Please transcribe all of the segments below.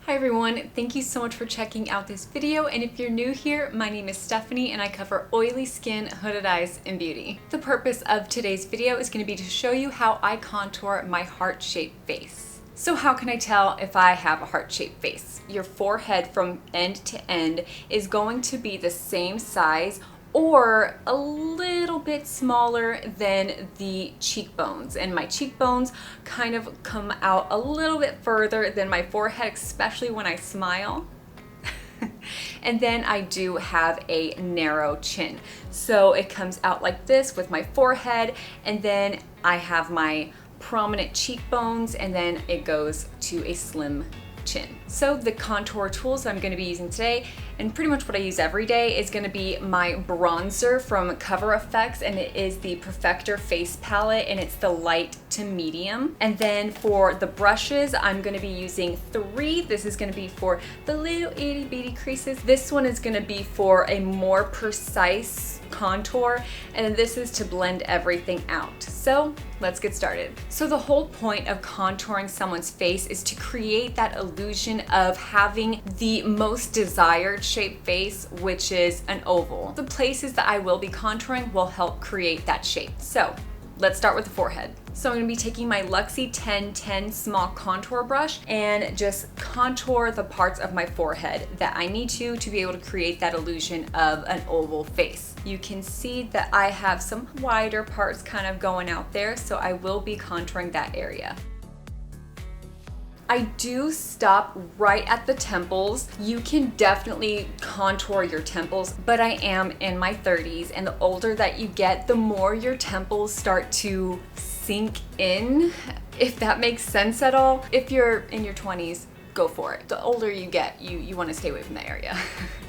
Hi everyone, thank you so much for checking out this video, and if you're new here, my name is Stephanie and I cover oily skin, hooded eyes, and beauty. The purpose of today's video is going to be to show you how I contour my heart-shaped face. So how can I tell if I have a heart-shaped face? Your forehead from end to end is going to be the same size or a little bit smaller than the cheekbones, and my cheekbones kind of come out a little bit further than my forehead, especially when I smile. And then I do have a narrow chin, so it comes out like this with my forehead, and then I have my prominent cheekbones, and then it goes to a slim chin. So the contour tools I'm going to be using today, and pretty much what I use every day, is going to be my bronzer from CoverFx, and it is the Perfector face palette, and it's the light to medium. And then for the brushes, I'm going to be using 3. This is going to be for the little itty bitty creases. This one is going to be for a more precise contour, and then this is to blend everything out. So let's get started. So the whole point of contouring someone's face is to create that illusion of having the most desired shaped face, which is an oval. The places that I will be contouring will help create that shape. So let's start with the forehead. So I'm going to be taking my Luxie 1010 small contour brush and just contour the parts of my forehead that I need to be able to create that illusion of an oval face. You can see that I have some wider parts kind of going out there, so I will be contouring that area. I do stop right at the temples. You can definitely contour your temples, but I am in my 30s, and the older that you get, the more your temples start to sink in, if that makes sense at all. If you're in your 20s, go for it. The older you get, you want to stay away from that area.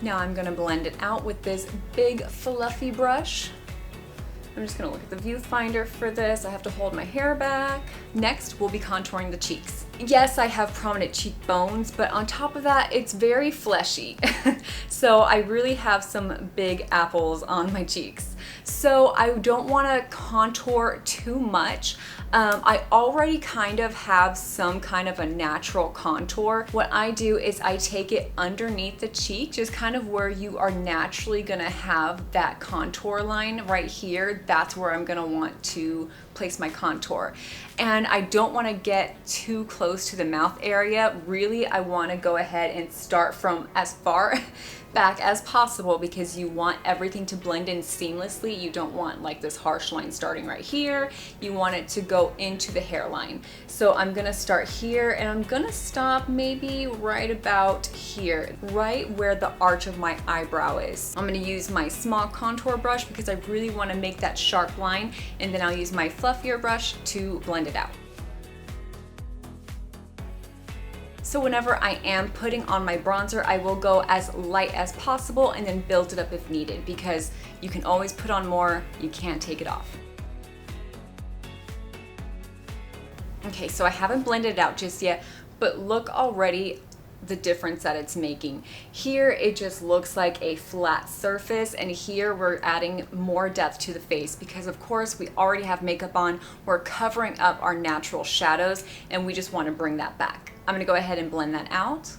Now I'm gonna blend it out with this big fluffy brush. I'm just gonna look at the viewfinder for this. I have to hold my hair back. Next, we'll be contouring the cheeks. Yes, I have prominent cheekbones, but on top of that, it's very fleshy. So I really have some big apples on my cheeks. So I don't wanna contour too much. I already kind of have some kind of a natural contour. What I do is I take it underneath the cheek, just kind of where you are naturally gonna have that contour line right here. That's where I'm gonna want to place my contour. And I don't wanna get too close to the mouth area. Really, I wanna go ahead and start from as far back as possible, because you want everything to blend in seamlessly. You don't want like this harsh line starting right here. You want it to go into the hairline. So I'm gonna start here, and I'm gonna stop maybe right about here, right where the arch of my eyebrow is. I'm gonna use my small contour brush because I really wanna make that sharp line, and then I'll use my fluffier brush to blend it out. So whenever I am putting on my bronzer, I will go as light as possible and then build it up if needed, because you can always put on more, you can't take it off. Okay, so I haven't blended it out just yet, but look already the difference that it's making. Here it just looks like a flat surface, and here we're adding more depth to the face because of course we already have makeup on. We're covering up our natural shadows, and we just want to bring that back. I'm gonna go ahead and blend that out.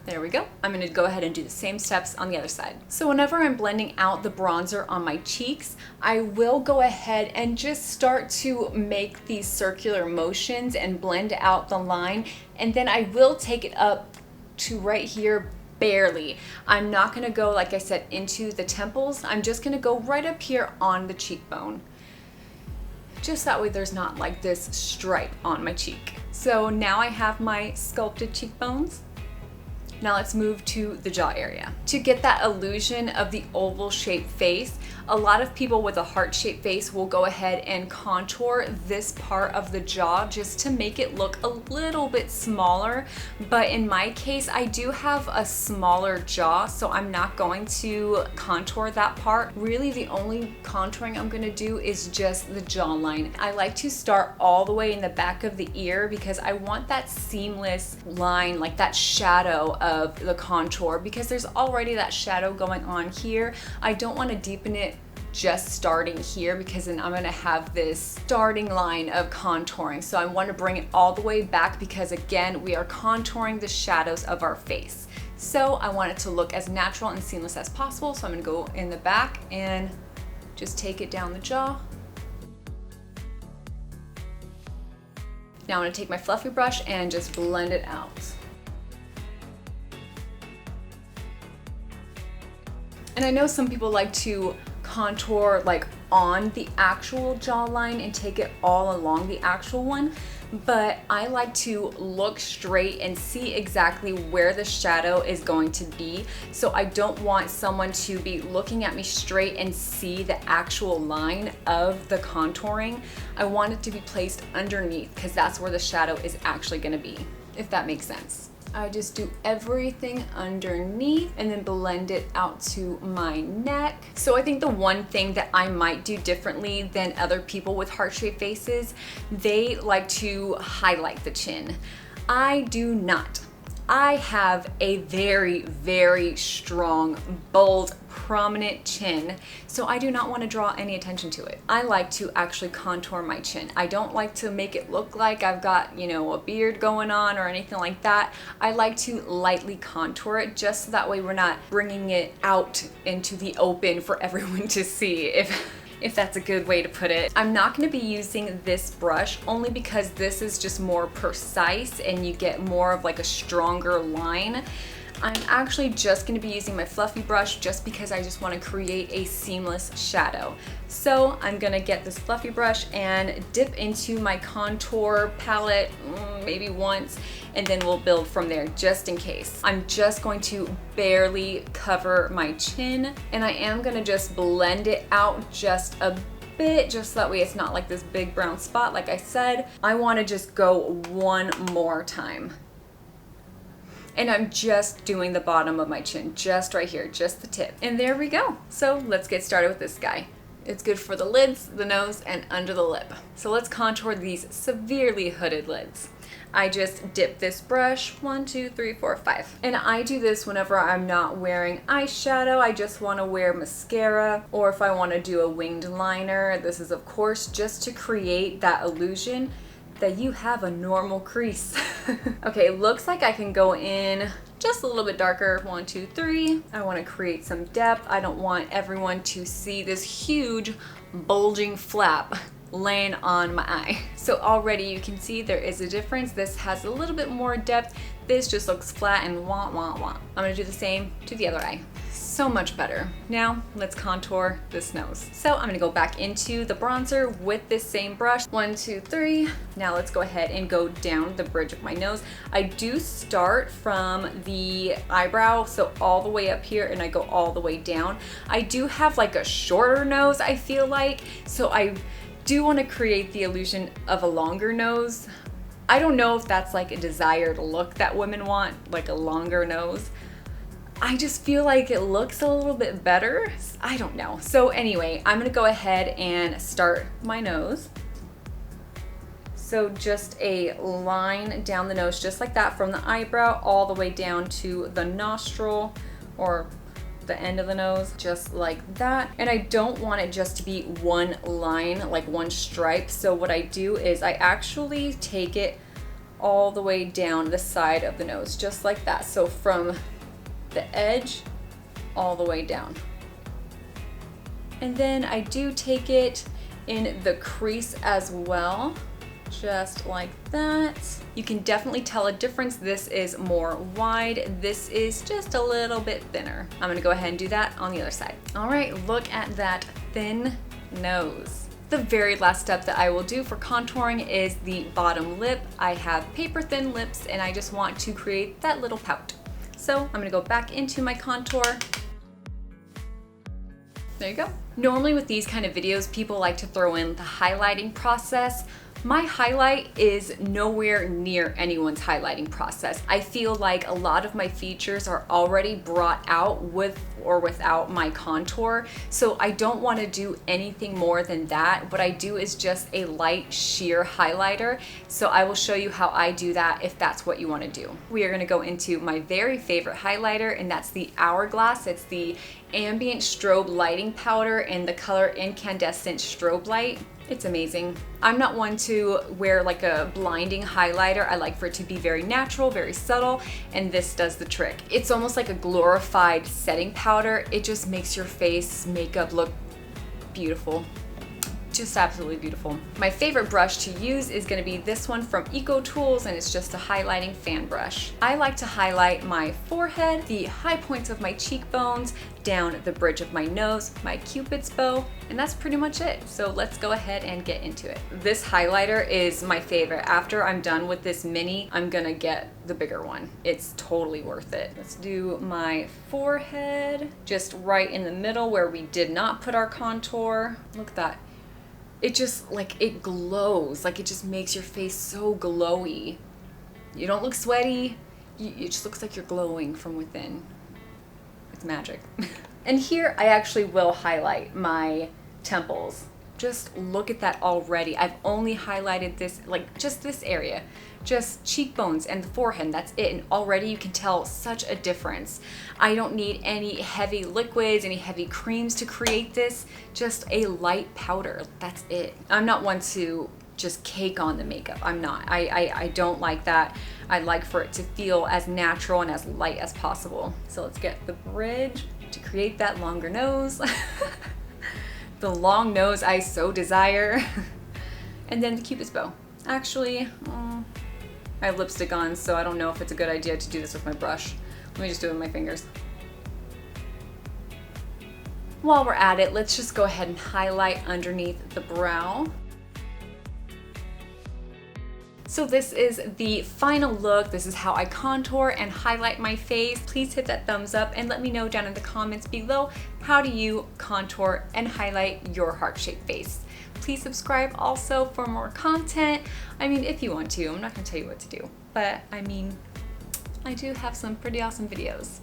There we go. I'm gonna go ahead and do the same steps on the other side. So whenever I'm blending out the bronzer on my cheeks, I will go ahead and just start to make these circular motions and blend out the line, and then I will take it up to right here barely. I'm not gonna go, like I said, into the temples. I'm just gonna go right up here on the cheekbone. Just that way there's not like this stripe on my cheek. So now I have my sculpted cheekbones. Now let's move to the jaw area. To get that illusion of the oval shaped face, a lot of people with a heart-shaped face will go ahead and contour this part of the jaw just to make it look a little bit smaller. But in my case, I do have a smaller jaw, so I'm not going to contour that part. Really, the only contouring I'm gonna do is just the jawline. I like to start all the way in the back of the ear because I want that seamless line, like that shadow of the contour, because there's already that shadow going on here. I don't want to deepen it just starting here because then I'm gonna have this starting line of contouring. So I want to bring it all the way back because again, we are contouring the shadows of our face. So I want it to look as natural and seamless as possible. So I'm gonna go in the back and just take it down the jaw. Now I'm gonna take my fluffy brush and just blend it out. And I know some people like to contour like on the actual jawline and take it all along the actual one, but I like to look straight and see exactly where the shadow is going to be. So I don't want someone to be looking at me straight and see the actual line of the contouring. I want it to be placed underneath because that's where the shadow is actually gonna be, if that makes sense. I just do everything underneath and then blend it out to my neck. So I think the one thing that I might do differently than other people with heart-shaped faces, they like to highlight the chin. I do not. I have a very, very strong, bold, prominent chin, so I do not want to draw any attention to it. I like to actually contour my chin. I don't like to make it look like I've got, you know, a beard going on or anything like that. I like to lightly contour it just so that way we're not bringing it out into the open for everyone to see, if that's a good way to put it. I'm not gonna be using this brush only because this is just more precise and you get more of like a stronger line. I'm actually just gonna be using my fluffy brush just because I just wanna create a seamless shadow. So I'm gonna get this fluffy brush and dip into my contour palette maybe once, and then we'll build from there just in case. I'm just going to barely cover my chin, and I am gonna just blend it out just a bit, just so that way it's not like this big brown spot. Like I said, I wanna just go one more time. And I'm just doing the bottom of my chin, just right here, just the tip. And there we go. So let's get started with this guy. It's good for the lids, the nose, and under the lip. So let's contour these severely hooded lids. I just dip this brush, 1, 2, 3, 4, 5. And I do this whenever I'm not wearing eyeshadow. I just wanna wear mascara, or if I wanna do a winged liner. This is of course just to create that illusion that you have a normal crease. Okay, it looks like I can go in just a little bit darker. 1, 2, 3. I want to create some depth. I don't want everyone to see this huge bulging flap laying on my eye. So already you can see there is a difference. This has a little bit more depth. This just looks flat and wah, wah, wah. I'm gonna do the same to the other eye. So much better. Now let's contour this nose. So I'm gonna go back into the bronzer with this same brush. 1, 2, 3. Now let's go ahead and go down the bridge of my nose. I do start from the eyebrow, so all the way up here, and I go all the way down. I do have like a shorter nose, I feel like, so I do want to create the illusion of a longer nose. I don't know if that's like a desired look that women want, like a longer nose. I just feel like it looks a little bit better. I don't know. So anyway, I'm gonna go ahead and start my nose. So just a line down the nose, just like that, from the eyebrow all the way down to the nostril or the end of the nose, just like that. And I don't want it just to be one line, like one stripe. So what I do is I actually take it all the way down the side of the nose, just like that. So from the edge all the way down. And then I do take it in the crease as well, just like that. You can definitely tell a difference. This is more wide. This is just a little bit thinner. I'm gonna go ahead and do that on the other side. All right, look at that thin nose. The very last step that I will do for contouring is the bottom lip. I have paper thin lips and I just want to create that little pout. So I'm gonna go back into my contour. There you go. Normally with these kind of videos, people like to throw in the highlighting process. My highlight is nowhere near anyone's highlighting process. I feel like a lot of my features are already brought out with or without my contour, so I don't want to do anything more than that. What I do is just a light sheer highlighter, so I will show you how I do that if that's what you want to do. We are going to go into my very favorite highlighter, and that's the Hourglass. It's the ambient strobe lighting powder in the color Incandescent Strobe Light. It's amazing. I'm not one to wear like a blinding highlighter. I like for it to be very natural, very subtle, and this does the trick. It's almost like a glorified setting powder. It just makes your face makeup look beautiful. Just absolutely beautiful. My favorite brush to use is going to be this one from Eco Tools, and it's just a highlighting fan brush. I like to highlight my forehead, the high points of my cheekbones, down the bridge of my nose, my Cupid's bow, and that's pretty much it. So let's go ahead and get into it. This highlighter is my favorite. After I'm done with this mini, I'm gonna get the bigger one. It's totally worth it. Let's do my forehead, just right in the middle where we did not put our contour. Look at that. It just, like, it glows. Like, it just makes your face so glowy. You don't look sweaty. It just looks like you're glowing from within. It's magic. And here I actually will highlight my temples. Just look at that already. I've only highlighted this, like, just this area. Just cheekbones and the forehead, that's it. And already you can tell such a difference. I don't need any heavy liquids, any heavy creams to create this. Just a light powder, that's it. I'm not one to just cake on the makeup. I'm not. I don't like that. I like for it to feel as natural and as light as possible. So let's get the bridge to create that longer nose. The long nose I so desire. And then the Cupid's bow. Actually, I have lipstick on, so I don't know if it's a good idea to do this with my brush. Let me just do it with my fingers. While we're at it, let's just go ahead and highlight underneath the brow. So this is the final look. This is how I contour and highlight my face. Please hit that thumbs up and let me know down in the comments below, how do you contour and highlight your heart-shaped face? Please subscribe also for more content. I mean, if you want to, I'm not gonna tell you what to do, but I mean, I do have some pretty awesome videos.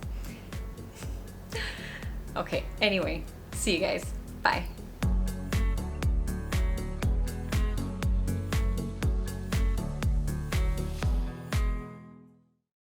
Okay, anyway, see you guys, bye.